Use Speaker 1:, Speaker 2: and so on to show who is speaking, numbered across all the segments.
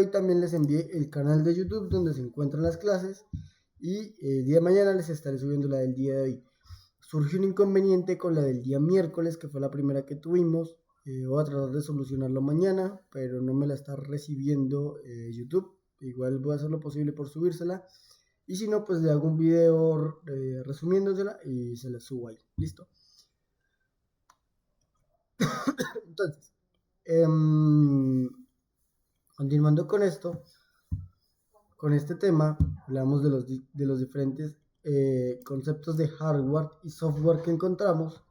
Speaker 1: hoy también les envié el canal de YouTube donde se encuentran las clases y el día de mañana les estaré subiendo la del día de hoy. Surgió un inconveniente con la del día miércoles, que fue la primera que tuvimos. Voy a tratar de solucionarlo mañana, pero no me la está recibiendo YouTube. Igual voy a hacer lo posible por subírsela. Y si no, pues le hago un video resumiéndosela y se la subo ahí. Listo. Entonces, continuando con esto, con este tema, hablamos de los diferentes conceptos de hardware y software que encontramos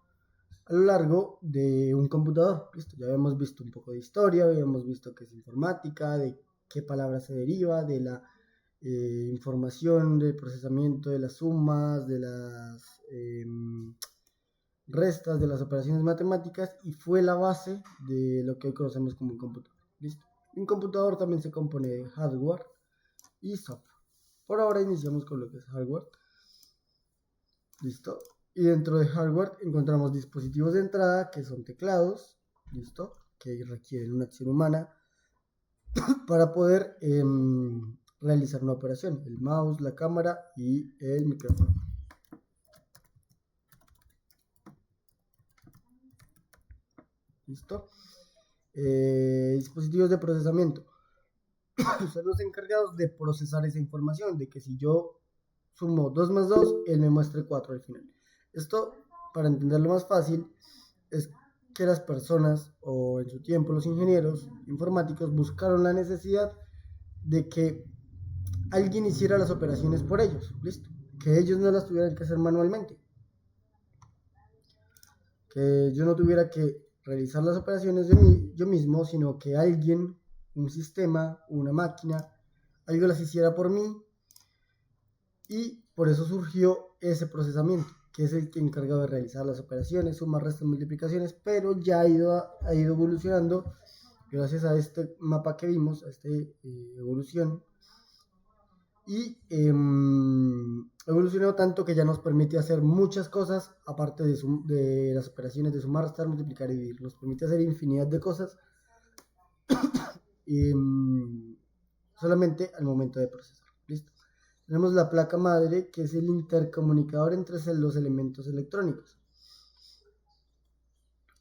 Speaker 1: a lo largo de un computador. Listo, ya habíamos visto un poco de historia, habíamos visto qué es informática, de qué palabra se deriva, de la información, del procesamiento de las sumas, de las restas, de las operaciones matemáticas, y fue la base de lo que hoy conocemos como un computador. ¿Listo? Un computador también se compone de hardware y software. Por ahora iniciamos con lo que es hardware. ¿Listo? Y dentro de hardware encontramos dispositivos de entrada que son teclados, ¿listo? Que requieren una acción humana para poder realizar una operación. El mouse, la cámara y el micrófono. ¿Listo? Dispositivos de procesamiento. Son los encargados de procesar esa información, de que si yo sumo 2 más 2, él me muestre 4 al final. Esto, para entenderlo más fácil, es que las personas, o en su tiempo los ingenieros informáticos, buscaron la necesidad de que alguien hiciera las operaciones por ellos, ¿listo? Que ellos no las tuvieran que hacer manualmente, que yo no tuviera que realizar las operaciones yo mismo, sino que alguien, un sistema, una máquina, algo las hiciera por mí, y por eso surgió ese procesamiento, que es el que encarga de realizar las operaciones, sumas, restas, multiplicaciones, pero ya ha ido evolucionando gracias a este mapa que vimos, a esta evolución, y evolucionó tanto que ya nos permite hacer muchas cosas, aparte de las operaciones de sumar, restar, multiplicar y dividir. Nos permite hacer infinidad de cosas solamente al momento de procesar. ¿Listo? Tenemos la placa madre, que es el intercomunicador entre los elementos electrónicos.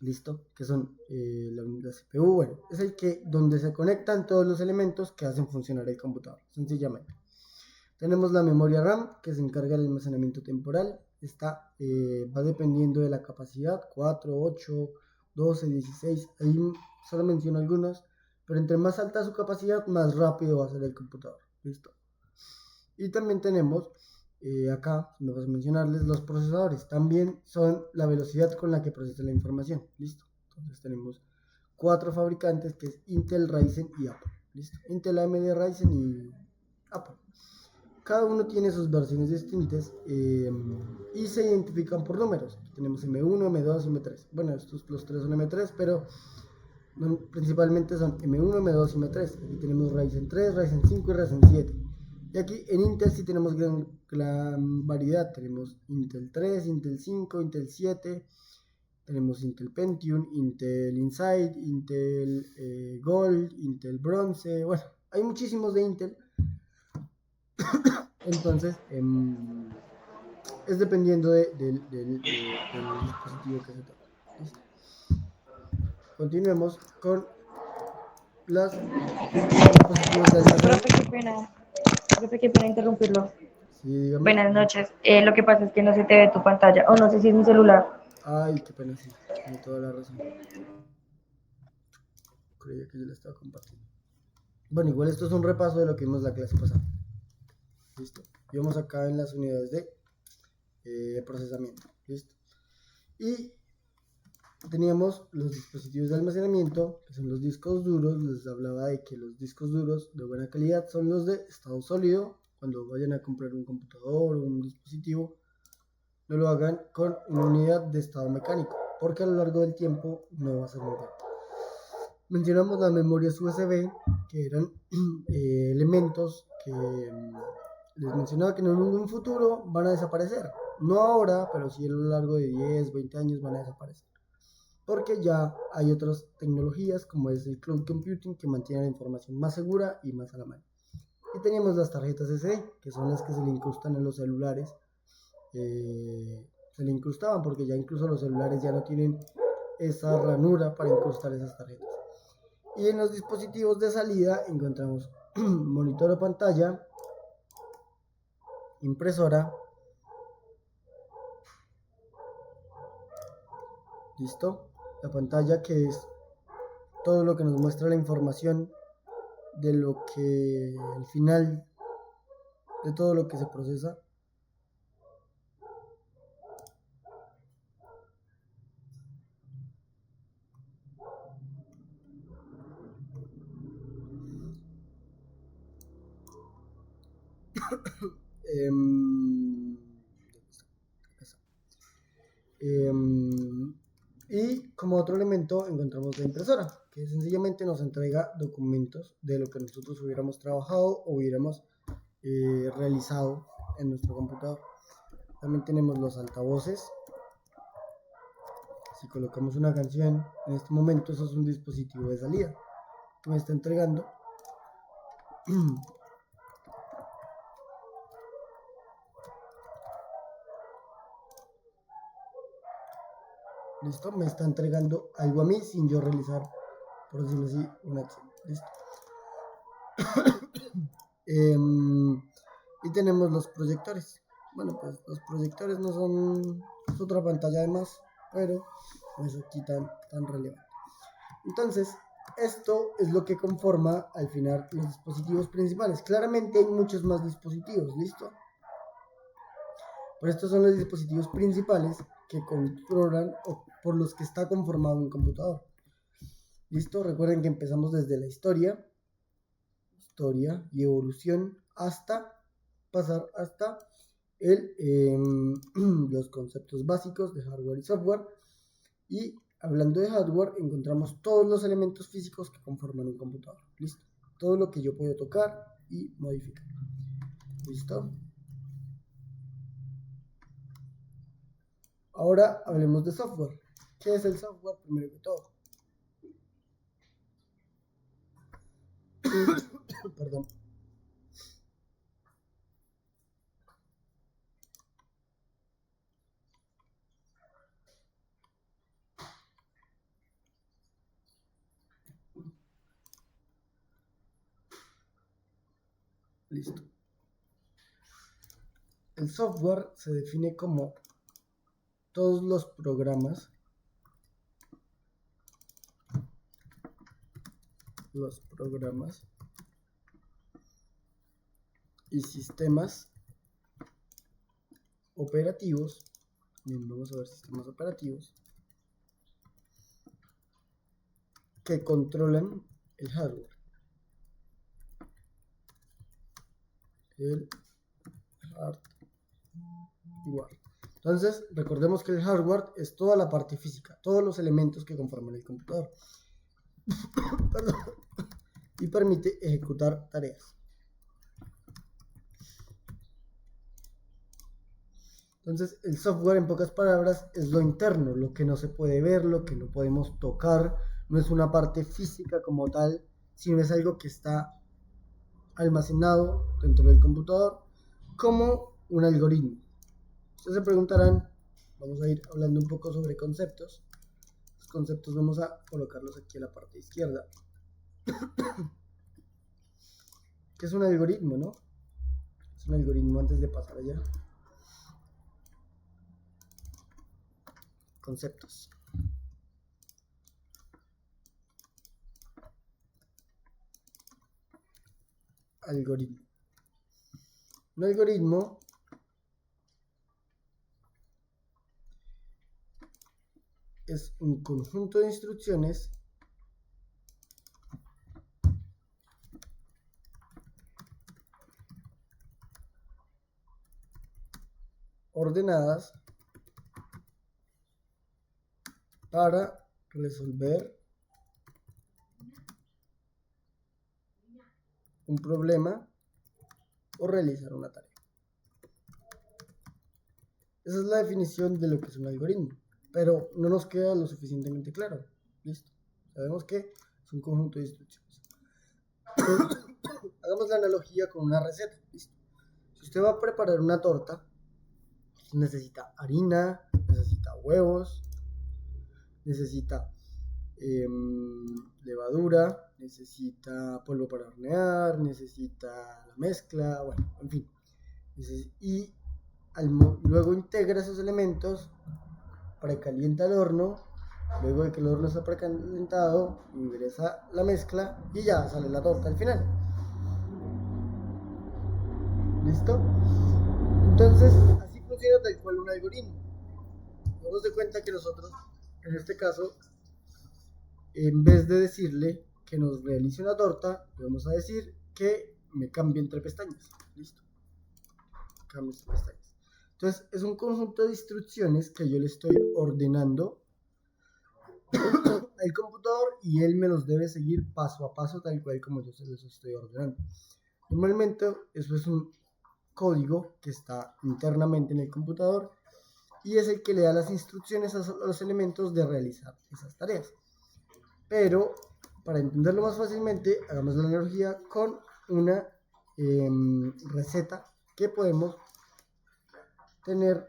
Speaker 1: ¿Listo? Que son la CPU, bueno, es el que donde se conectan todos los elementos que hacen funcionar el computador, sencillamente. Tenemos la memoria RAM, que se encarga del almacenamiento temporal. Esta va dependiendo de la capacidad, 4, 8, 12, 16, ahí solo menciono algunos, pero entre más alta su capacidad, más rápido va a ser el computador. ¿Listo? Y también tenemos acá, me vas a mencionarles, los procesadores. También son la velocidad con la que procesa la información. ¿Listo? Entonces tenemos 4 fabricantes, que es Intel, Ryzen y Apple. ¿Listo? Intel, AMD, Ryzen y Apple. Cada uno tiene sus versiones distintas y se identifican por números. Aquí tenemos M1, M2, M3. Bueno, estos los tres son M3, pero principalmente son M1, M2 y M3. Aquí tenemos Ryzen 3, Ryzen 5 y Ryzen 7. Y aquí en Intel sí tenemos gran variedad. Tenemos Intel 3, Intel 5, Intel 7. Tenemos Intel Pentium, Intel Inside, Intel Gold, Intel Bronze. Bueno, hay muchísimos de Intel. Entonces, es dependiendo del dispositivo que se toque. ¿Listo? Continuemos con los dispositivos de almacenamiento.
Speaker 2: Profe, qué pena interrumpirlo.
Speaker 1: Sí, dígame.
Speaker 2: Buenas noches. Lo que pasa es que no se te ve tu pantalla, o no sé si es mi celular.
Speaker 1: Ay, qué pena, sí, tiene toda la razón. Creía que yo la estaba compartiendo. Bueno, igual esto es un repaso de lo que vimos la clase pasada. Listo. Vimos acá en las unidades de procesamiento. Listo. Y teníamos los dispositivos de almacenamiento, que son los discos duros. Les hablaba de que los discos duros de buena calidad son los de estado sólido. Cuando vayan a comprar un computador o un dispositivo, no lo hagan con una unidad de estado mecánico, porque a lo largo del tiempo no va a ser muy bueno. Mencionamos las memorias USB, que eran elementos que les mencionaba que en un futuro van a desaparecer. No ahora, pero sí a lo largo de 10, 20 años van a desaparecer. porque ya hay otras tecnologías como es el cloud computing que mantiene la información más segura y más a la mano. Y tenemos las tarjetas SD, que son las que se le incrustan en los celulares. Se le incrustaban porque ya incluso los celulares ya no tienen esa ranura para incrustar esas tarjetas. Y en los dispositivos de salida encontramos monitor o pantalla, impresora, listo, la pantalla que es todo lo que nos muestra la información de lo que al final de todo lo que se procesa. Em, y como otro elemento encontramos la impresora, que sencillamente nos entrega documentos de lo que nosotros hubiéramos trabajado o hubiéramos realizado en nuestro computador. También tenemos los altavoces. Si colocamos una canción, en este momento eso es un dispositivo de salida que me está entregando listo, me está entregando algo a mí sin yo realizar, por decirlo así, una acción. Listo. Y tenemos los proyectores. Bueno, pues los proyectores no son, es otra pantalla además, pero no es aquí tan relevante. Entonces, esto es lo que conforma al final los dispositivos principales. Claramente hay muchos más dispositivos, ¿listo? Pero estos son los dispositivos principales que controlan o por los que está conformado un computador. ¿Listo? Recuerden que empezamos desde la historia y evolución hasta pasar hasta los conceptos básicos de hardware y software. Y hablando de hardware, encontramos todos los elementos físicos que conforman un computador. ¿Listo? Todo lo que yo puedo tocar y modificar. ¿Listo? Ahora hablemos de software. ¿Qué es el software? Primero que todo. Perdón. Listo. El software se define como todos los programas, y sistemas operativos. Bien, vamos a ver sistemas operativos que controlan el hardware. Entonces, recordemos que el hardware es toda la parte física, todos los elementos que conforman el computador. Y permite ejecutar tareas. Entonces, el software, en pocas palabras, es lo interno, lo que no se puede ver, lo que no podemos tocar, no es una parte física como tal, sino es algo que está almacenado dentro del computador como un algoritmo. Ustedes se preguntarán, vamos a ir hablando un poco sobre conceptos. Los conceptos vamos a colocarlos aquí a la parte izquierda. ¿Qué es un algoritmo, no? Es un algoritmo antes de pasar allá. Conceptos. Algoritmo. Un algoritmo es un conjunto de instrucciones ordenadas para resolver un problema o realizar una tarea. Esa es la definición de lo que es un algoritmo. pero no nos queda lo suficientemente claro. Listo. Sabemos que es un conjunto de instrucciones. Hagamos la analogía con una receta. Listo. Si usted va a preparar una torta, necesita harina, necesita huevos, necesita levadura, necesita polvo para hornear, necesita la mezcla, bueno, en fin. Y luego integra esos elementos, precalienta el horno, luego de que el horno está precalentado, ingresa la mezcla y ya sale la torta al final. ¿Listo? Entonces, así funciona tal cual un algoritmo. Damos de cuenta que nosotros, en este caso, en vez de decirle que nos realice una torta, le vamos a decir que me cambie entre pestañas. Listo. Cambie entre pestañas. Entonces, es un conjunto de instrucciones que yo le estoy ordenando al computador y él me los debe seguir paso a paso, tal cual como yo se los estoy ordenando. Normalmente, eso es un código que está internamente en el computador y es el que le da las instrucciones a los elementos de realizar esas tareas. Pero para entenderlo más fácilmente, hagamos la analogía con una receta que podemos tener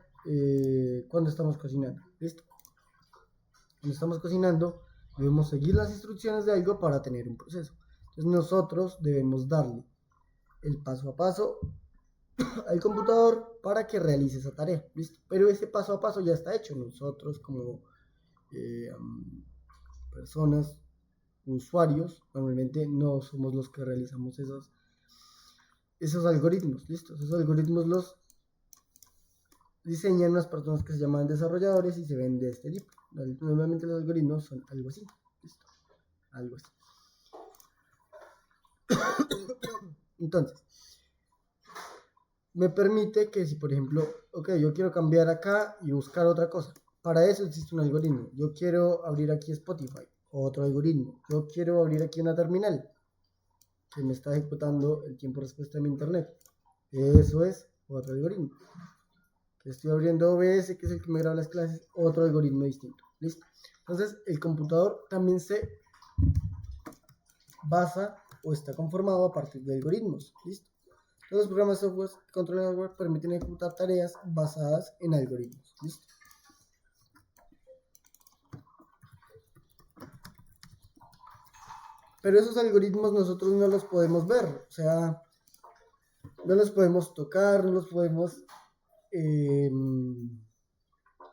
Speaker 1: cuando estamos cocinando. ¿Listo? Cuando estamos cocinando, debemos seguir las instrucciones de algo para tener un proceso. Entonces nosotros debemos darle el paso a paso al computador para que realice esa tarea. ¿Listo? Pero ese paso a paso ya está hecho. Nosotros como personas, usuarios, normalmente no somos los que realizamos esos algoritmos. ¿Listo? Esos algoritmos los diseñan unas personas que se llaman desarrolladores y se ven de este tipo. Normalmente los algoritmos son algo así. ¿Listo? Algo así. Entonces, me permite que si por ejemplo, ok, yo quiero cambiar acá y buscar otra cosa. Para eso existe un algoritmo. Yo quiero abrir aquí Spotify, otro algoritmo. Yo quiero abrir aquí una terminal que me está ejecutando el tiempo de respuesta de mi internet. Eso es otro algoritmo. Que estoy abriendo OBS, que es el que me graba las clases, otro algoritmo distinto. ¿Listo? Entonces, el computador también se basa o está conformado a partir de algoritmos. ¿Listo? Los programas de software que controlan el hardware permiten ejecutar tareas basadas en algoritmos. ¿Listo? Pero esos algoritmos nosotros no los podemos ver, o sea, no los podemos tocar, no los podemos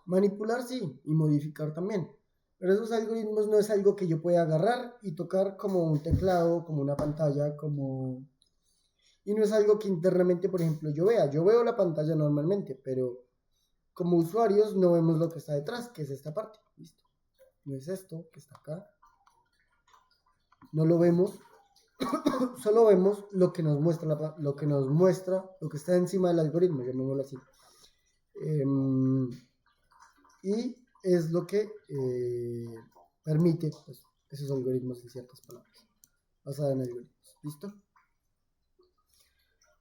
Speaker 1: manipular, sí, y modificar también. Pero esos algoritmos no es algo que yo pueda agarrar y tocar como un teclado, como una pantalla, como... Y no es algo que internamente, por ejemplo, yo vea. Yo veo la pantalla normalmente, pero como usuarios no vemos lo que está detrás, que es esta parte. ¿Listo? No es esto que está acá. No lo vemos. Solo vemos lo que nos muestra, lo que está encima del algoritmo, llamémoslo así. Y es lo que permite pues, esos algoritmos en ciertas palabras, basada en algoritmos. ¿Listo?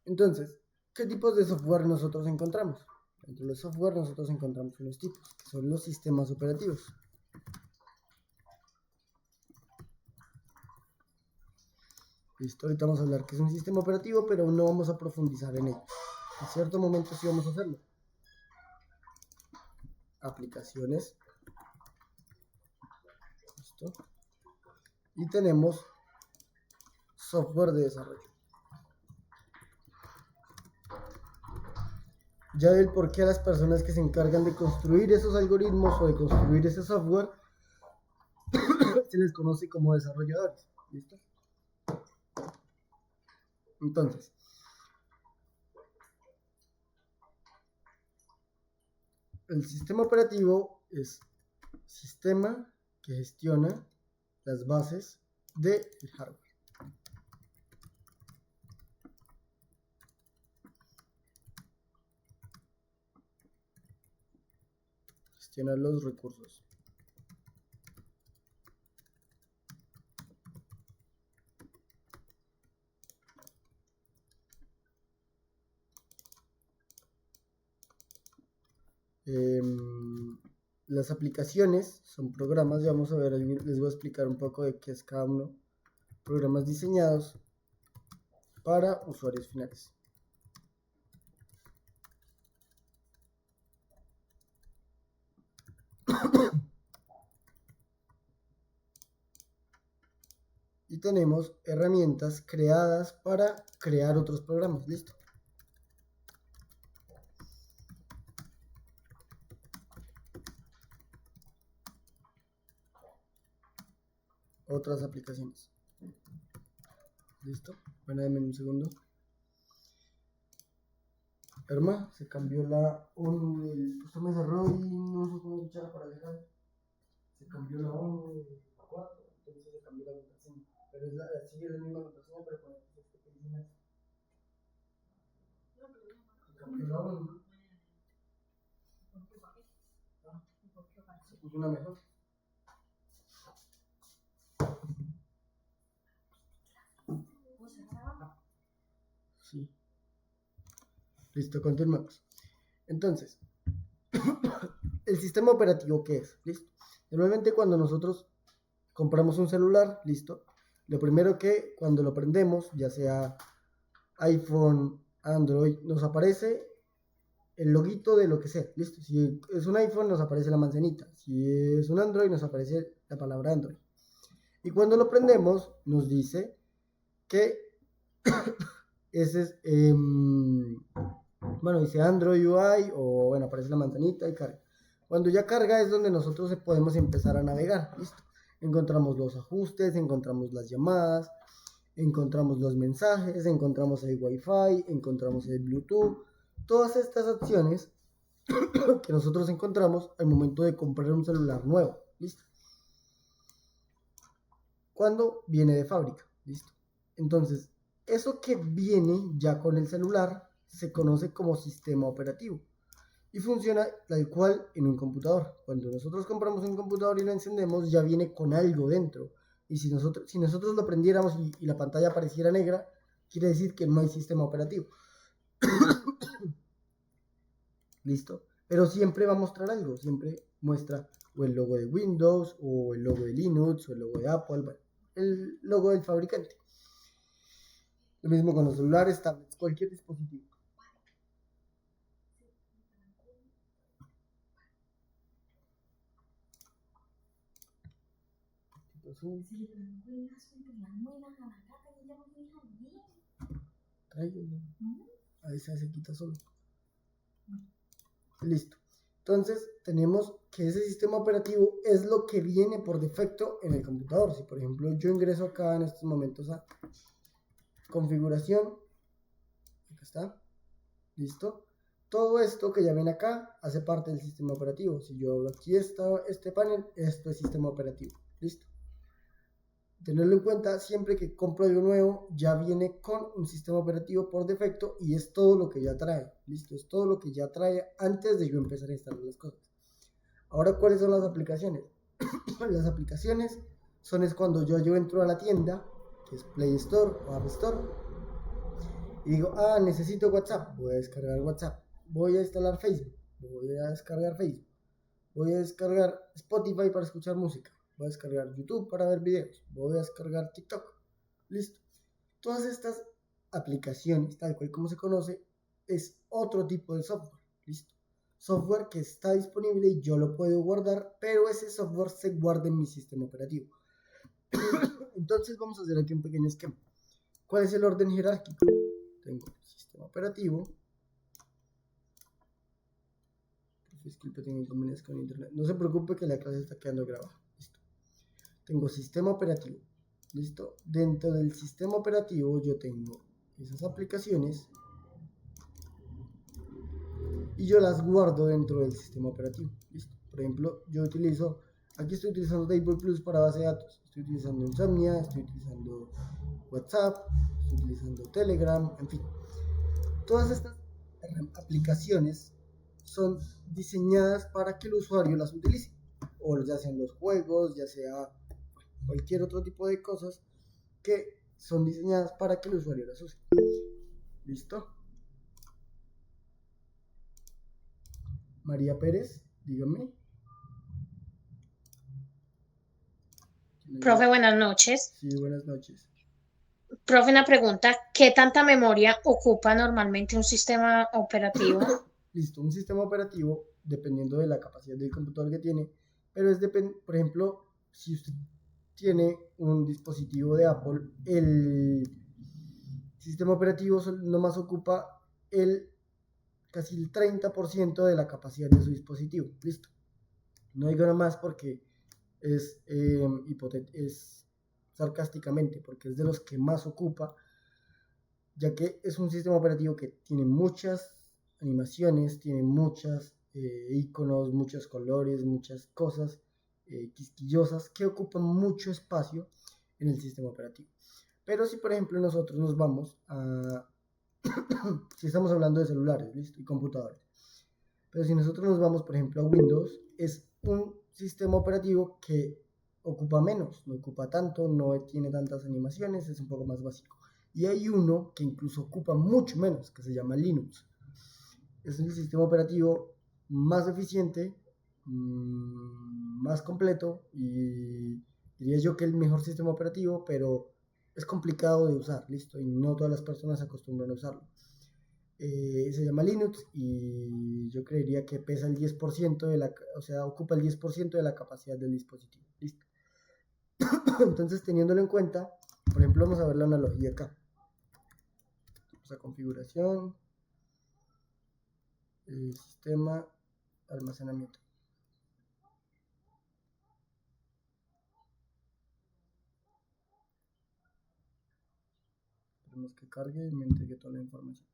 Speaker 1: Entonces, ¿qué tipos de software nosotros encontramos? Dentro de los software nosotros encontramos unos tipos, que son los sistemas operativos. Listo, ahorita vamos a hablar que es un sistema operativo, pero aún no vamos a profundizar en ello. En cierto momento sí vamos a hacerlo. Aplicaciones. Listo. Y tenemos software de desarrollo. Ya del por qué a las personas que se encargan de construir esos algoritmos o de construir ese software se les conoce como desarrolladores. ¿Listo? Entonces, el sistema operativo es sistema que gestiona las bases del hardware. Gestiona los recursos. Las aplicaciones son programas, ya vamos a ver, les voy a explicar un poco de qué es cada uno. Programas diseñados para usuarios finales. Y tenemos herramientas creadas para crear otros programas. Listo. Otras aplicaciones. Listo. Bueno, denme un segundo. Herma, se cambió la ONU del. Usted me cerró y no sé cómo escuchar para dejar. Se cambió la ONU del 4, entonces se cambió la contraseña. Pero sigue la misma contraseña, pero con el texto que dice más. Se cambió la ONU. Se puso una mejor. Sí. Listo, continuamos. Entonces, el sistema operativo, ¿qué es? Listo. Normalmente cuando nosotros compramos un celular, listo, lo primero que cuando lo prendemos, ya sea iPhone, Android, nos aparece el loguito de lo que sea, listo. Si es un iPhone, nos aparece la manzanita. Si es un Android, nos aparece la palabra Android. Y cuando lo prendemos, nos dice que ese es, bueno, dice Android UI o bueno, aparece la manzanita y carga. Cuando ya carga es donde nosotros podemos empezar a navegar, listo. Encontramos los ajustes, encontramos las llamadas, encontramos los mensajes, encontramos el Wi-Fi, encontramos el Bluetooth, todas estas opciones que nosotros encontramos al momento de comprar un celular nuevo, listo. Cuando viene de fábrica, listo. Entonces, eso que viene ya con el celular se conoce como sistema operativo y funciona tal cual en un computador. Cuando nosotros compramos un computador y lo encendemos, ya viene con algo dentro. Y si nosotros lo prendiéramos y la pantalla apareciera negra, quiere decir que no hay sistema operativo. ¿Listo? Pero siempre va a mostrar algo, siempre muestra o el logo de Windows, o el logo de Linux, o el logo de Apple, bueno, el logo del fabricante. Lo mismo con los celulares, tablets, cualquier dispositivo. Ahí se quita solo. Listo. Entonces tenemos que ese sistema operativo es lo que viene por defecto en el computador. Si por ejemplo yo ingreso acá en estos momentos a configuración, acá está, listo. Todo esto que ya ven acá hace parte del sistema operativo. Si yo abro aquí este panel, esto es sistema operativo, listo. Tenerlo en cuenta, siempre que compro algo nuevo, ya viene con un sistema operativo por defecto y es todo lo que ya trae. Listo, es todo lo que ya trae antes de yo empezar a instalar las cosas. Ahora, ¿cuáles son las aplicaciones? Las aplicaciones es cuando yo entro a la tienda, que es Play Store o App Store, y digo, necesito WhatsApp, voy a descargar WhatsApp. Voy a instalar Facebook, voy a descargar Facebook. Voy a descargar Spotify para escuchar música. Voy a descargar YouTube para ver videos. Voy a descargar TikTok. Listo. Todas estas aplicaciones, tal cual como se conoce, es otro tipo de software. Listo. Software que está disponible y yo lo puedo guardar, pero ese software se guarda en mi sistema operativo. Entonces vamos a hacer aquí un pequeño esquema. ¿Cuál es el orden jerárquico? Tengo el sistema operativo. Disculpe, tengo inconvenientes con internet. No se preocupe que la clase está quedando grabada. Listo. Tengo sistema operativo. Listo. Dentro del sistema operativo yo tengo esas aplicaciones y yo las guardo dentro del sistema operativo. Listo. Por ejemplo, aquí estoy utilizando Table Plus para base de datos. Estoy utilizando Insomnia, estoy utilizando WhatsApp, estoy utilizando Telegram, en fin. Todas estas aplicaciones son diseñadas para que el usuario las utilice, o ya sean los juegos, ya sea cualquier otro tipo de cosas que son diseñadas para que el usuario las use. ¿Listo? María Pérez, dígame.
Speaker 3: Profe, buenas noches.
Speaker 1: Sí, buenas noches.
Speaker 3: Profe, una pregunta, ¿qué tanta memoria ocupa normalmente un sistema operativo?
Speaker 1: Listo, un sistema operativo, dependiendo de la capacidad del computador que tiene, pero por ejemplo, si usted tiene un dispositivo de Apple, el sistema operativo nomás ocupa casi el 30% de la capacidad de su dispositivo. Listo. No digo nada más porque es sarcásticamente, porque es de los que más ocupa, ya que es un sistema operativo que tiene muchas animaciones, tiene muchos iconos, muchos colores, muchas cosas quisquillosas que ocupan mucho espacio en el sistema operativo. Pero si por ejemplo nosotros nos vamos a si estamos hablando de celulares, ¿listo? Y computadores. Pero si nosotros nos vamos, por ejemplo, a Windows, es un sistema operativo que ocupa menos, no ocupa tanto, no tiene tantas animaciones, es un poco más básico. Y hay uno que incluso ocupa mucho menos, que se llama Linux. Es el sistema operativo más eficiente, más completo y diría yo que el mejor sistema operativo, pero es complicado de usar, listo, y no todas las personas se acostumbran a usarlo. Se llama Linux y yo creería que pesa el 10% o sea, ocupa el 10% de la capacidad del dispositivo. Listo. Entonces, teniéndolo en cuenta, por ejemplo, vamos a ver la analogía acá. Vamos a configuración, sistema, almacenamiento. Tenemos que cargue y me entregue toda la información.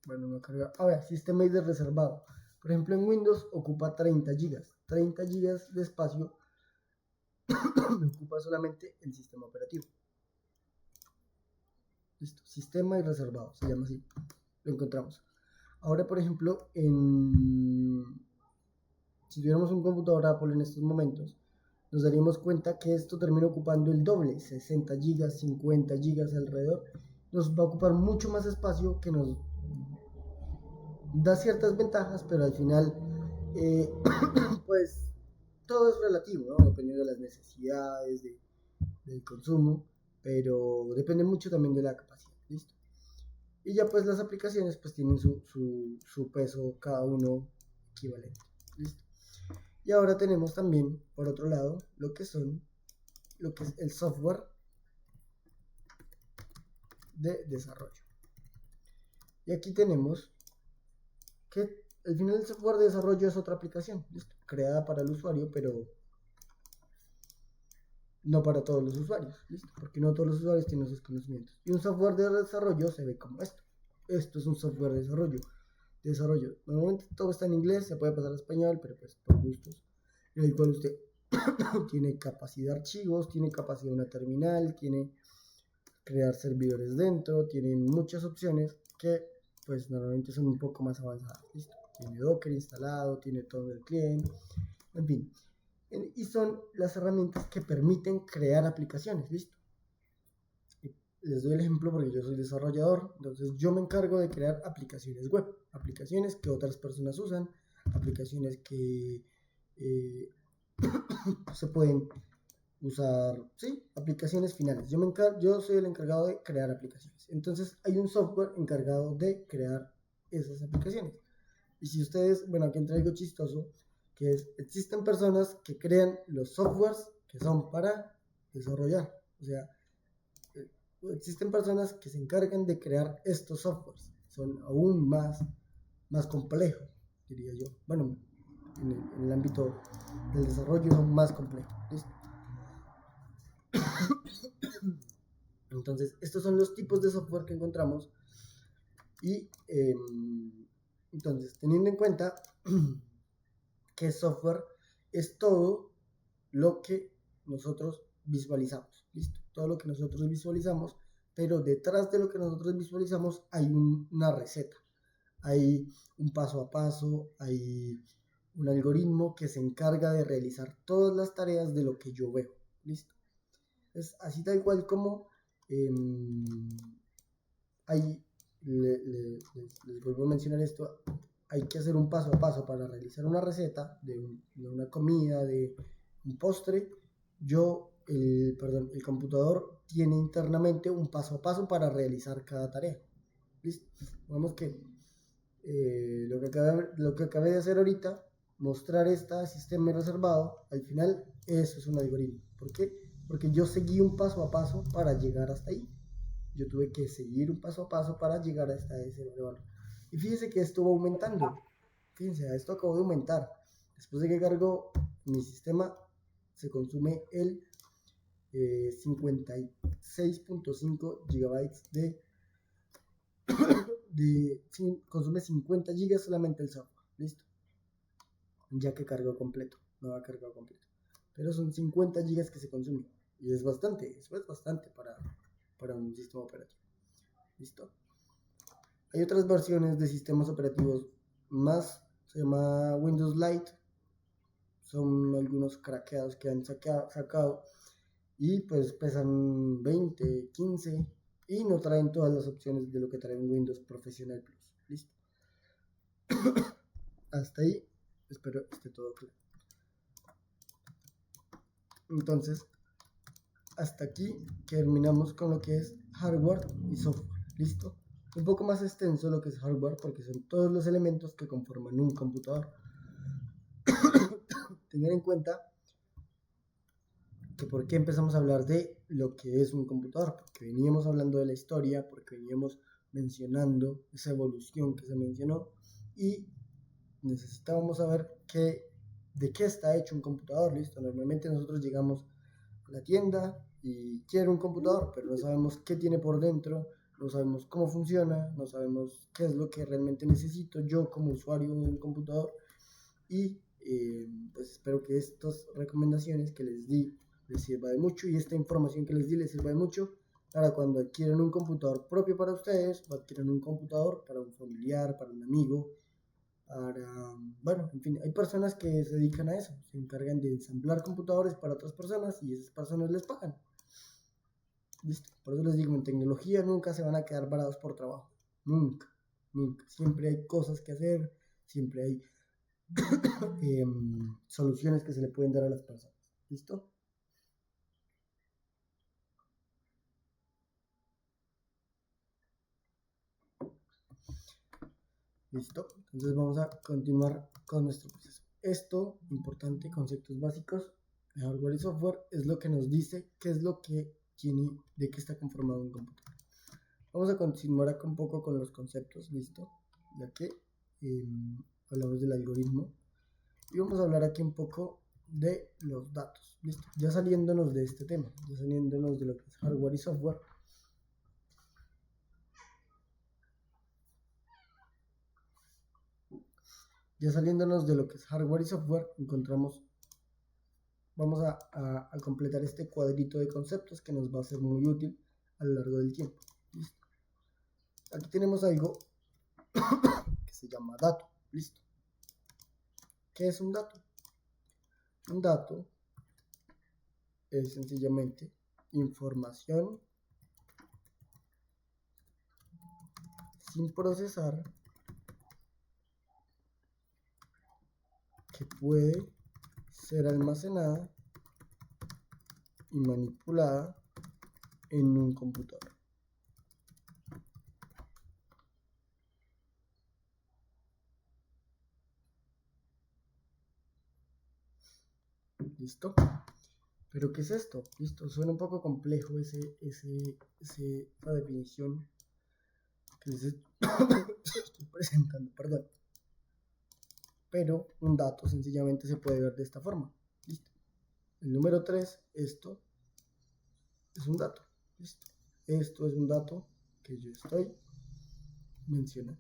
Speaker 1: Bueno, no carga. A ver, sistema ID reservado. Por ejemplo, en Windows ocupa 30 GB. 30 GB de espacio ocupa solamente el sistema operativo. Listo, sistema y reservado, se llama así. Lo encontramos. Ahora, por ejemplo, si tuviéramos un computador Apple en estos momentos, nos daríamos cuenta que esto termina ocupando el doble, 60 GB, 50 GB alrededor. Nos va a ocupar mucho más espacio, que nos da ciertas ventajas, pero al final, pues todo es relativo, ¿no? Dependiendo de las necesidades, del consumo, pero depende mucho también de la capacidad. ¿Listo? Y ya pues las aplicaciones pues tienen su peso cada uno equivalente. ¿Listo? Y ahora tenemos también, por otro lado, lo que es el software de desarrollo. Y aquí tenemos que al final el software de desarrollo es otra aplicación, ¿listo? Creada para el usuario, pero no para todos los usuarios, ¿listo? Porque no todos los usuarios tienen esos conocimientos. Y un software de desarrollo se ve como esto. Esto es un software de desarrollo. Normalmente todo está en inglés, se puede pasar a español, pero pues por gustos. En el cual usted tiene capacidad de archivos, tiene capacidad de una terminal, tiene crear servidores dentro, tiene muchas opciones que pues normalmente son un poco más avanzadas. ¿Listo? Tiene Docker instalado, tiene todo el cliente, en fin. Y son las herramientas que permiten crear aplicaciones. ¿Listo? Les doy el ejemplo porque yo soy desarrollador, entonces yo me encargo de crear aplicaciones web, aplicaciones que otras personas usan, aplicaciones que se pueden usar, sí, aplicaciones finales. Yo soy el encargado de crear aplicaciones. Entonces hay un software encargado de crear esas aplicaciones. Y si ustedes, bueno, aquí entra algo chistoso, que es, existen personas que crean los softwares que son para desarrollar. O sea, existen personas que se encargan de crear estos softwares. Son aún más complejos, diría yo. Bueno, en el ámbito del desarrollo son más complejos. ¿Listo? Entonces, estos son los tipos de software que encontramos. Y entonces, teniendo en cuenta que software es todo lo que nosotros visualizamos. ¿Listo? Todo lo que nosotros visualizamos, pero detrás de lo que nosotros visualizamos hay una receta, hay un paso a paso, hay un algoritmo que se encarga de realizar todas las tareas de lo que yo veo. ¿Listo? Es así tal cual como hay, les vuelvo a mencionar esto, hay que hacer un paso a paso para realizar una receta de una comida, de un postre. El computador tiene internamente un paso a paso para realizar cada tarea. ¿Listo? Vamos que lo que acabé de hacer ahorita, mostrar este sistema reservado, al final eso es un algoritmo. ¿Por qué? Porque yo seguí un paso a paso para llegar hasta ahí. Yo tuve que seguir un paso a paso para llegar hasta ese valor. Y fíjense que esto va aumentando. Fíjense, esto acabó de aumentar. Después de que cargó mi sistema, se consume el 56.5 gigabytes consume 50 gigas solamente el software. Listo. Ya que cargó completo. No va cargado completo. Pero son 50 gigas que se consumen. Y es bastante. Eso es bastante para un sistema operativo. ¿Listo? Hay otras versiones de sistemas operativos más, se llama Windows Lite, son algunos craqueados que han sacado y pues pesan 20, 15 y no traen todas las opciones de lo que trae un Windows Professional Plus. ¿Listo? Hasta ahí, espero esté todo claro. Entonces, hasta aquí terminamos con lo que es hardware y software. ¿Listo? Un poco más extenso lo que es hardware porque son todos los elementos que conforman un computador. Tener en cuenta que por qué empezamos a hablar de lo que es un computador, porque veníamos hablando de la historia, porque veníamos mencionando esa evolución que se mencionó y necesitábamos saber de qué está hecho un computador. Listo, normalmente nosotros llegamos a la tienda y quiero un computador, pero no sabemos qué tiene por dentro, no sabemos cómo funciona, no sabemos qué es lo que realmente necesito yo como usuario de un computador y pues espero que estas recomendaciones que les di les sirva de mucho y esta información que les di les sirva de mucho para cuando adquieran un computador propio para ustedes o adquieran un computador para un familiar, para un amigo, bueno, en fin, hay personas que se dedican a eso, se encargan de ensamblar computadores para otras personas y esas personas les pagan. ¿Listo? Por eso les digo, en tecnología nunca se van a quedar varados por trabajo, nunca, nunca, siempre hay cosas que hacer, siempre hay soluciones que se le pueden dar a las personas. ¿Listo? ¿Listo? Entonces vamos a continuar con nuestro proceso. Esto, importante, conceptos básicos de hardware y software, es lo que nos dice qué es lo que tiene, de qué está conformado un computador. Vamos a continuar acá un poco con los conceptos, ¿listo? Ya que hablamos del algoritmo. Y vamos a hablar aquí un poco de los datos, ¿listo? Ya saliéndonos de este tema, ya saliéndonos de lo que es hardware y software. Ya saliéndonos de lo que es hardware y software, vamos a completar este cuadrito de conceptos que nos va a ser muy útil a lo largo del tiempo. ¿Listo? Aquí tenemos algo que se llama dato. ¿Listo? ¿Qué es un dato? Un dato es sencillamente información sin procesar que puede ser almacenada y manipulada en un computador. ¿Listo? ¿Pero qué es esto? ¿Listo? Suena un poco complejo esa definición que les estoy presentando, perdón. Pero un dato sencillamente se puede ver de esta forma. ¿Listo? El número 3, esto es un dato. ¿Listo? Esto es un dato que yo estoy mencionando.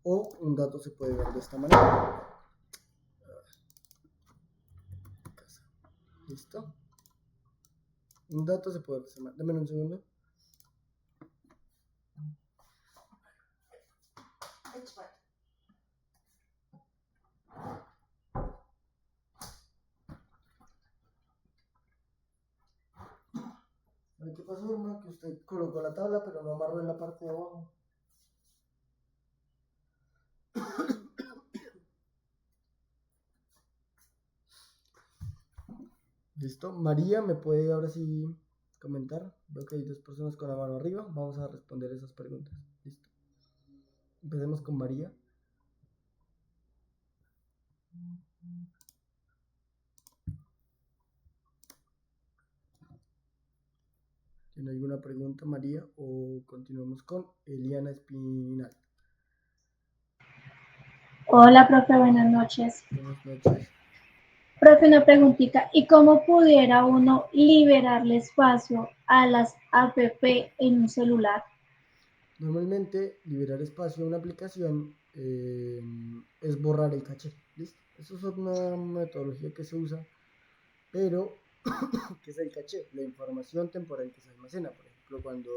Speaker 1: O un dato se puede ver de esta manera. ¿Listo? Un dato se puede ver de esta manera. Dame un segundo. esta forma que usted colocó la tabla, pero no amarró en la parte de abajo. Listo. María, ¿me puede ahora sí comentar? Veo que hay dos personas con la mano arriba. Vamos a responder esas preguntas. Listo. Empecemos con María. ¿Tiene alguna pregunta, María? O continuamos con Eliana Espinal.
Speaker 4: Hola, profe, buenas noches.
Speaker 1: Buenas noches.
Speaker 4: Profe, una preguntita. ¿Y cómo pudiera uno liberarle espacio a las app en un celular?
Speaker 1: Normalmente, liberar espacio a una aplicación es borrar el caché. ¿Listo? Eso es una metodología que se usa, pero ¿qué es el caché? La información temporal que se almacena. Por ejemplo, cuando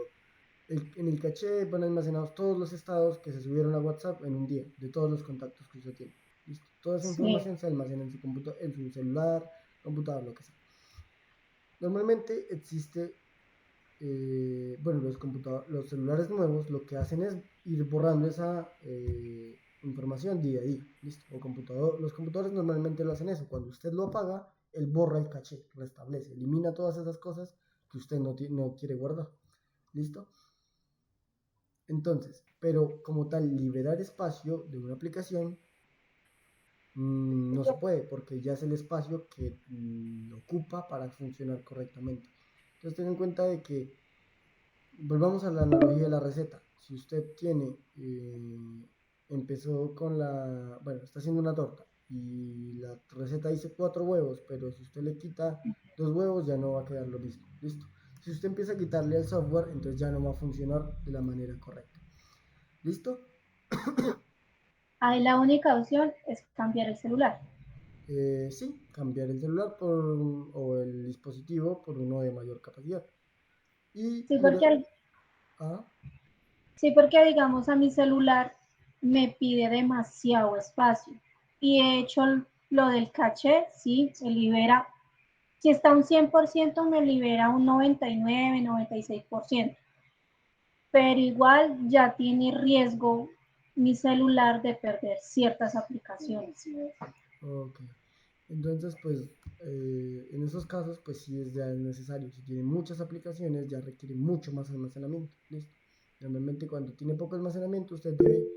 Speaker 1: en el caché van almacenados todos los estados que se subieron a WhatsApp en un día, de todos los contactos que usted tiene. ¿Listo? Toda esa
Speaker 4: Sí,
Speaker 1: información se almacena en en su celular, computador, lo que sea. Normalmente existe, bueno, los celulares nuevos lo que hacen es ir borrando esa información día a día, ¿listo? Los computadores normalmente lo hacen eso. Cuando usted lo apaga, él borra el caché, restablece, elimina todas esas cosas que usted no quiere guardar, ¿listo? Entonces, pero como tal, liberar espacio de una aplicación no se puede porque ya es el espacio que ocupa para funcionar correctamente. Entonces, ten en cuenta de que, volvamos a la analogía de la receta. Si usted empezó con bueno, está haciendo una torta y la receta dice 4 huevos, pero si usted le quita 2 huevos ya no va a quedar lo mismo. ¿Listo? Si usted empieza a quitarle al software, entonces ya no va a funcionar de la manera correcta. ¿Listo?
Speaker 4: ahí la única opción es cambiar el celular.
Speaker 1: Sí, cambiar el celular o el dispositivo por uno de mayor capacidad. Y
Speaker 4: Sí, porque,
Speaker 1: ah,
Speaker 4: sí, porque digamos a mi celular me pide demasiado espacio. Y he hecho lo del caché, sí, se libera. Si está un 100%, me libera un 99, 96%. Pero igual ya tiene riesgo mi celular de perder ciertas aplicaciones.
Speaker 1: ok. Entonces, pues en esos casos, pues sí ya es necesario. Si tiene muchas aplicaciones, ya requiere mucho más almacenamiento. ¿Listo? Normalmente cuando tiene poco almacenamiento, usted debe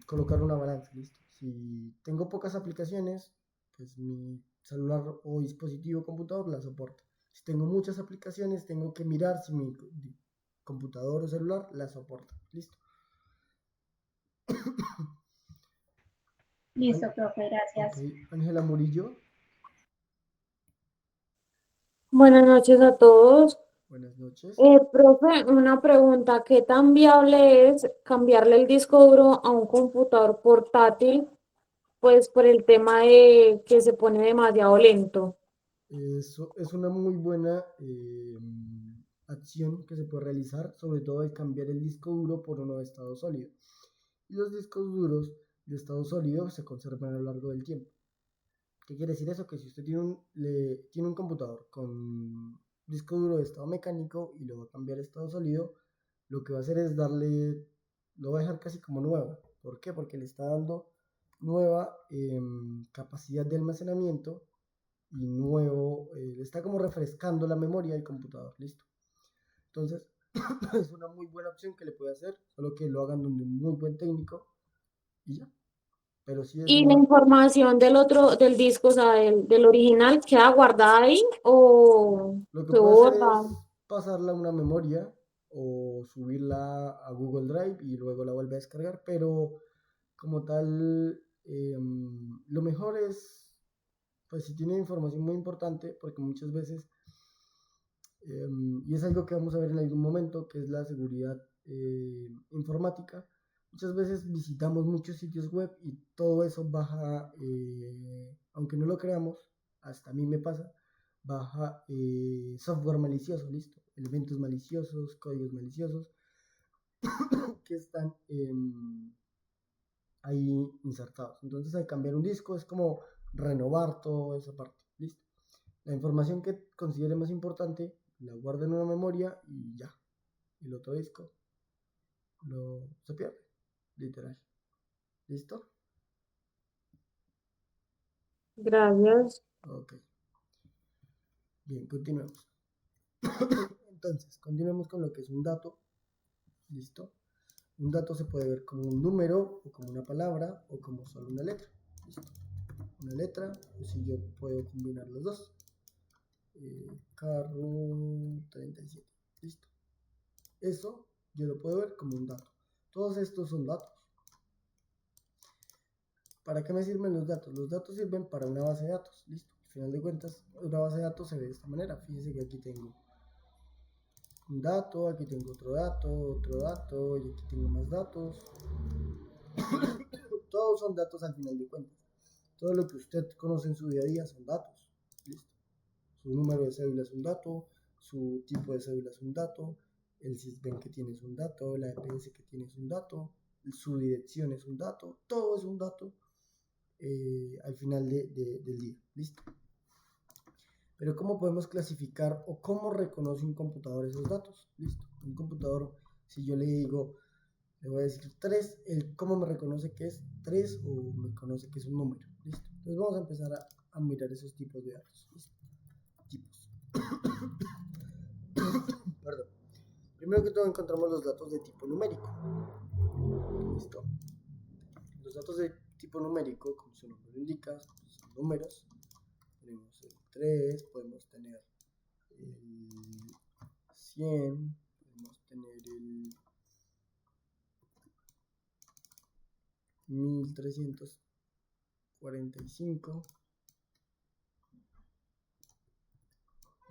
Speaker 1: colocar una balanza. ¿Listo? Si tengo pocas aplicaciones, pues mi celular o dispositivo computador la soporta. Si tengo muchas aplicaciones, tengo que mirar si mi computador o celular la soporta. ¿Listo?
Speaker 4: Listo, profe,
Speaker 1: Ok,
Speaker 4: gracias.
Speaker 1: Ángela Murillo,
Speaker 5: Buenas noches a todos.
Speaker 1: buenas noches.
Speaker 5: Profe, una pregunta, ¿qué tan viable es cambiarle el disco duro a un computador portátil? Pues por el tema de que se pone demasiado lento.
Speaker 1: Eso es una muy buena acción que se puede realizar, sobre todo al cambiar el disco duro por uno de estado sólido. Y los discos duros de estado sólido se conservan a lo largo del tiempo. ¿Qué quiere decir eso? Que si usted tiene un computador con disco duro de estado mecánico y lo va a cambiar a estado sólido, lo que va a hacer es lo va a dejar casi como nuevo. ¿Por qué? Porque le está dando nueva capacidad de almacenamiento y le está como refrescando la memoria del computador, listo. Entonces, es una muy buena opción que le puede hacer, solo que lo hagan donde un muy buen técnico y ya. Pero sí es
Speaker 5: ¿Y la
Speaker 1: una,
Speaker 5: información del otro, del disco, o sea, del original, queda guardada ahí o
Speaker 1: lo que
Speaker 5: se
Speaker 1: puede hacer
Speaker 5: borra?
Speaker 1: es pasarla a una memoria o subirla a Google Drive y luego la vuelve a descargar, pero como tal, lo mejor es, pues si tiene información muy importante, porque muchas veces y es algo que vamos a ver en algún momento, que es la seguridad informática. Muchas veces visitamos muchos sitios web y todo eso baja, aunque no lo creamos, hasta a mí me pasa, baja software malicioso, listo, elementos maliciosos, códigos maliciosos que están ahí insertados. Entonces al cambiar un disco es como renovar toda esa parte, listo. La información que consideremos importante la guardo en una memoria y ya. El otro disco se pierde, literal. ¿Listo?
Speaker 5: Gracias.
Speaker 1: Ok. Bien, continuemos. Entonces, continuemos con lo que es un dato. ¿Listo? Un dato se puede ver como un número, o como una palabra, o como solo una letra. ¿Listo? Una letra, o si yo puedo combinar los dos. Carro 37. ¿Listo? Eso yo lo puedo ver como un dato. Todos estos son datos. ¿Para qué me sirven los datos? Los datos sirven para una base de datos. ¿Listo? Al final de cuentas, una base de datos se ve de esta manera. Fíjense que aquí tengo un dato, aquí tengo otro dato, y aquí tengo más datos. Todos son datos al final de cuentas. Todo lo que usted conoce en su día a día son datos. ¿Listo? Su número de cédula es un dato, su tipo de cédula es un dato, el SISBEN que tiene es un dato, la EPS que tiene es un dato, su dirección es un dato, todo es un dato al final del día. ¿Listo? Pero ¿cómo podemos clasificar o cómo reconoce un computador esos datos? Listo. Un computador, si yo le digo, le voy a decir 3, ¿cómo me reconoce que es 3 o me conoce que es un número? Listo. Entonces vamos a empezar a mirar esos tipos de datos. ¿Listo? Tipos. Perdón. Primero que todo encontramos los datos de tipo numérico. ¿Listo? Los datos de tipo numérico, como su nombre lo indica, son números. Tenemos el 3, podemos tener el 100, podemos tener el 1345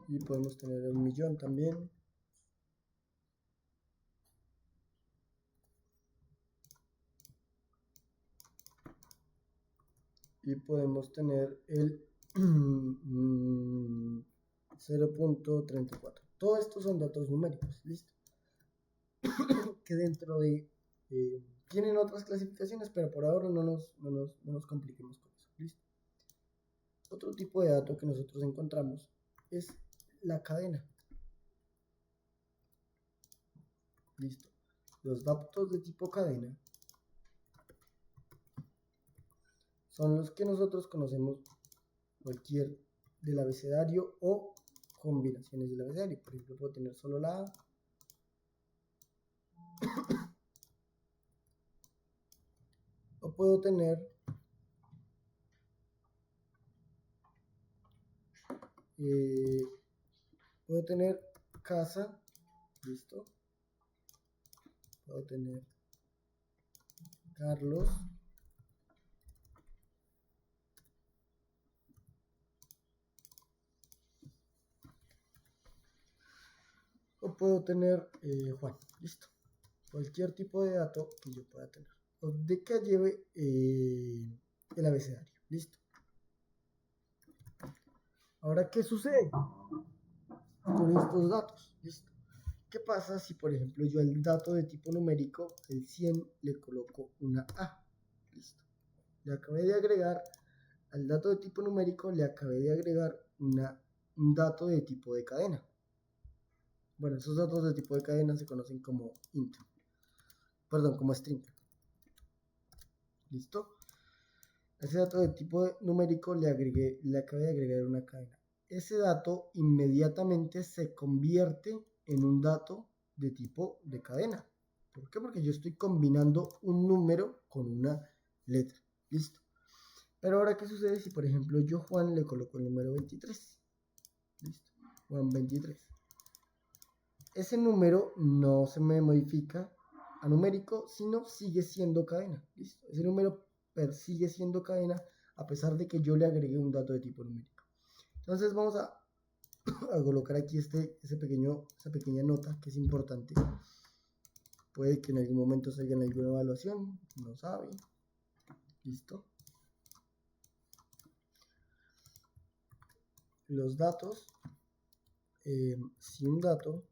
Speaker 1: y podemos tener el 1.000.000 también. Y podemos tener el 0.34. Todo esto son datos numéricos, ¿listo? Que dentro de... tienen otras clasificaciones, pero por ahora no nos compliquemos con eso, ¿listo? Otro tipo de dato que nosotros encontramos es la cadena. ¿Listo? Los datos de tipo cadena son los que nosotros conocemos cualquier del abecedario o combinaciones del abecedario. Por ejemplo, puedo tener solo la A, o puedo tener casa, listo, puedo tener Carlos, o puedo tener Juan, listo. Cualquier tipo de dato que yo pueda tener, o de que lleve el abecedario, listo. Ahora, ¿qué sucede con estos datos? ¿Listo? ¿Qué pasa si, por ejemplo, yo al dato de tipo numérico, el 100, le coloco una A? Listo. Le acabé de agregar, al dato de tipo numérico, le acabé de agregar un dato de tipo de cadena. Bueno, esos datos de tipo de cadena se conocen como int. Perdón, como string. ¿Listo? Ese dato de tipo numérico le acabé de agregar una cadena. Ese dato inmediatamente se convierte en un dato de tipo de cadena. ¿Por qué? Porque yo estoy combinando un número con una letra. ¿Listo? Pero ahora, ¿qué sucede si, por ejemplo, yo Juan le coloco el número 23? ¿Listo? Juan 23. Ese número no se me modifica a numérico, sino sigue siendo cadena. ¿Listo? Ese número sigue siendo cadena a pesar de que yo le agregué un dato de tipo numérico. Entonces vamos a colocar aquí esa pequeña nota que es importante. Puede que en algún momento salga en alguna evaluación, no sabe. Listo. Los datos, si un dato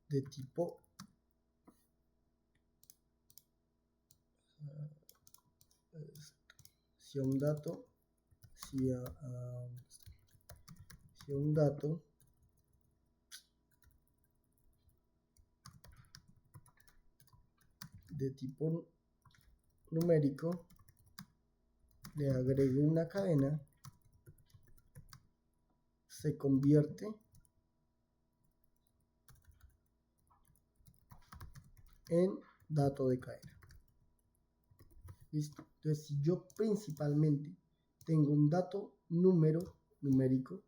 Speaker 1: de tipo si a un dato, si a un dato de tipo numérico le agrego una cadena, se convierte en dato de cadena. ¿Listo? Entonces, si yo principalmente tengo un dato numérico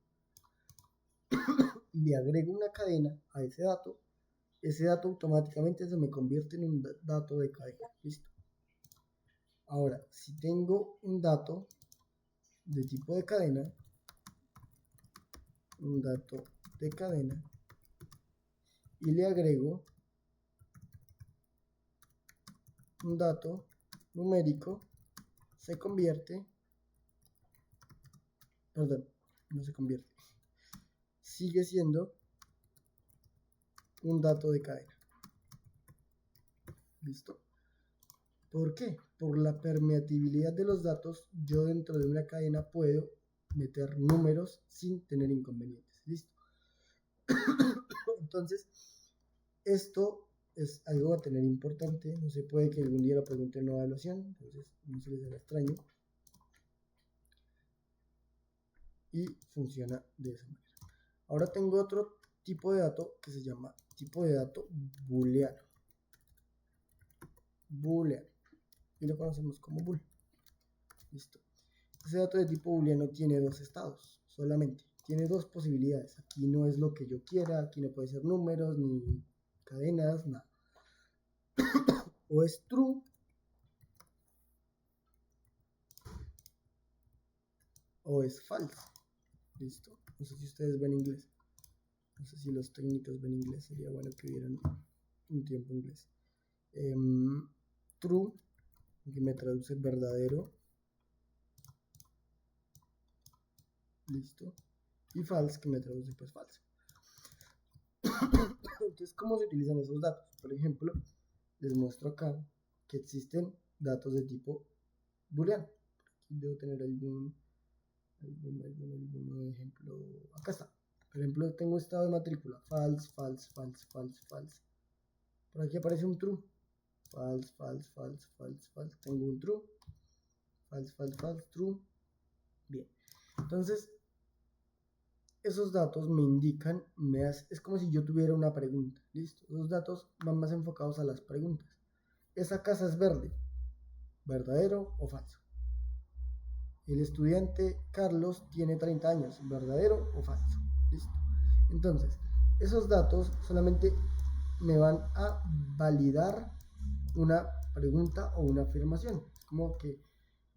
Speaker 1: y le agrego una cadena a ese dato automáticamente se me convierte en un dato de cadena. ¿Listo? Ahora, si tengo un dato de tipo de cadena, un dato de cadena, y le agrego un dato numérico, se convierte, perdón, no se convierte, sigue siendo un dato de cadena. ¿Listo? ¿Por qué? Por la permeabilidad de los datos, yo dentro de una cadena puedo meter números sin tener inconvenientes. ¿Listo? Entonces, esto es algo a tener importante. No se puede que algún día lo pregunten en una evaluación, entonces no se les haga extraño. Y funciona de esa manera. Ahora tengo otro tipo de dato que se llama tipo de dato booleano. Booleano. Y lo conocemos como bool. Listo. Ese dato de tipo booleano tiene dos estados solamente. Tiene dos posibilidades. Aquí no es lo que yo quiera. Aquí no puede ser números ni cadenas, nada. O es true o es falso. Listo. No sé si ustedes ven inglés. No sé si los técnicos ven inglés. Sería bueno que vieran un tiempo inglés. True, que me traduce verdadero. Listo. Y false, que me traduce pues falso. Entonces, ¿cómo se utilizan esos datos? Por ejemplo, les muestro acá que existen datos de tipo booleano. Aquí debo tener algún ejemplo. Acá está. Por ejemplo, tengo estado de matrícula. False, false, false, false, false. Por aquí aparece un true. False, false, false, false, false. Tengo un true. False, false, false, true. Bien. Entonces, esos datos me indican, es como si yo tuviera una pregunta. ¿Listo? Los datos van más enfocados a las preguntas. ¿Esa casa es verde? ¿Verdadero o falso? El estudiante Carlos tiene 30 años. ¿Verdadero o falso? ¿Listo? Entonces, esos datos solamente me van a validar una pregunta o una afirmación. Es como que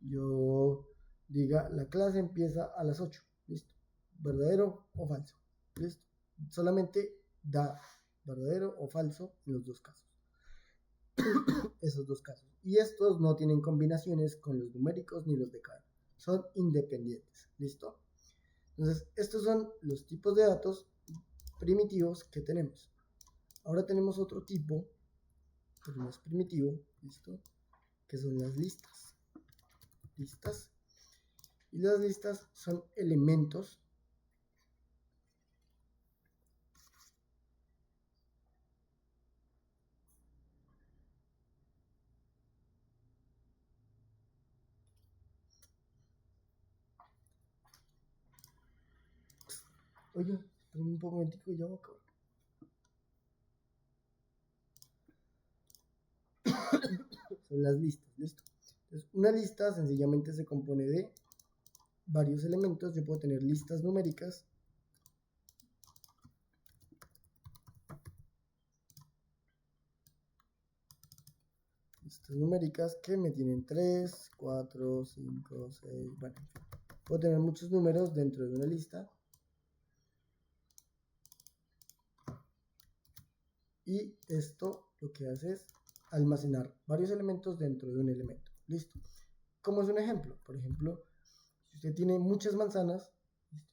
Speaker 1: yo diga, la clase empieza a las 8. ¿Listo? ¿Verdadero o falso? ¿Listo? Solamente da verdadero o falso en los dos casos. Esos dos casos. Y estos no tienen combinaciones con los numéricos ni los de cadena. Son independientes. ¿Listo? Entonces, estos son los tipos de datos primitivos que tenemos. Ahora tenemos otro tipo, pero no es primitivo, ¿listo? Que son las listas. Listas. Y las listas son elementos Oye, espérame un momentico, ya voy a acabar. Son las listas, ¿listo? Entonces, una lista sencillamente se compone de varios elementos. Yo puedo tener listas numéricas. Listas numéricas que me tienen 3, 4, 5, 6, bueno, en fin. Puedo tener muchos números dentro de una lista. Y esto lo que hace es almacenar varios elementos dentro de un elemento. Listo. Como es un ejemplo. Por ejemplo, si usted tiene muchas manzanas,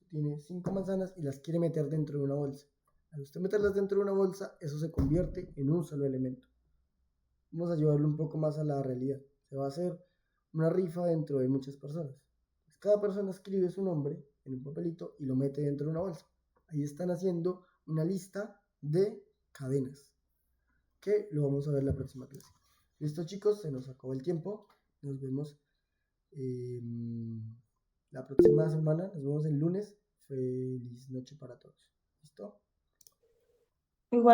Speaker 1: tiene 5 manzanas y las quiere meter dentro de una bolsa. Al usted meterlas dentro de una bolsa, eso se convierte en un solo elemento. Vamos a llevarlo un poco más a la realidad. Se va a hacer una rifa dentro de muchas personas. Cada persona escribe su nombre en un papelito y lo mete dentro de una bolsa. Ahí están haciendo una lista de cadenas, que lo vamos a ver la próxima clase. Listo, chicos, se nos acabó el tiempo. Nos vemos la próxima semana. Nos vemos el lunes. Feliz noche para todos. ¿Listo?
Speaker 2: Igual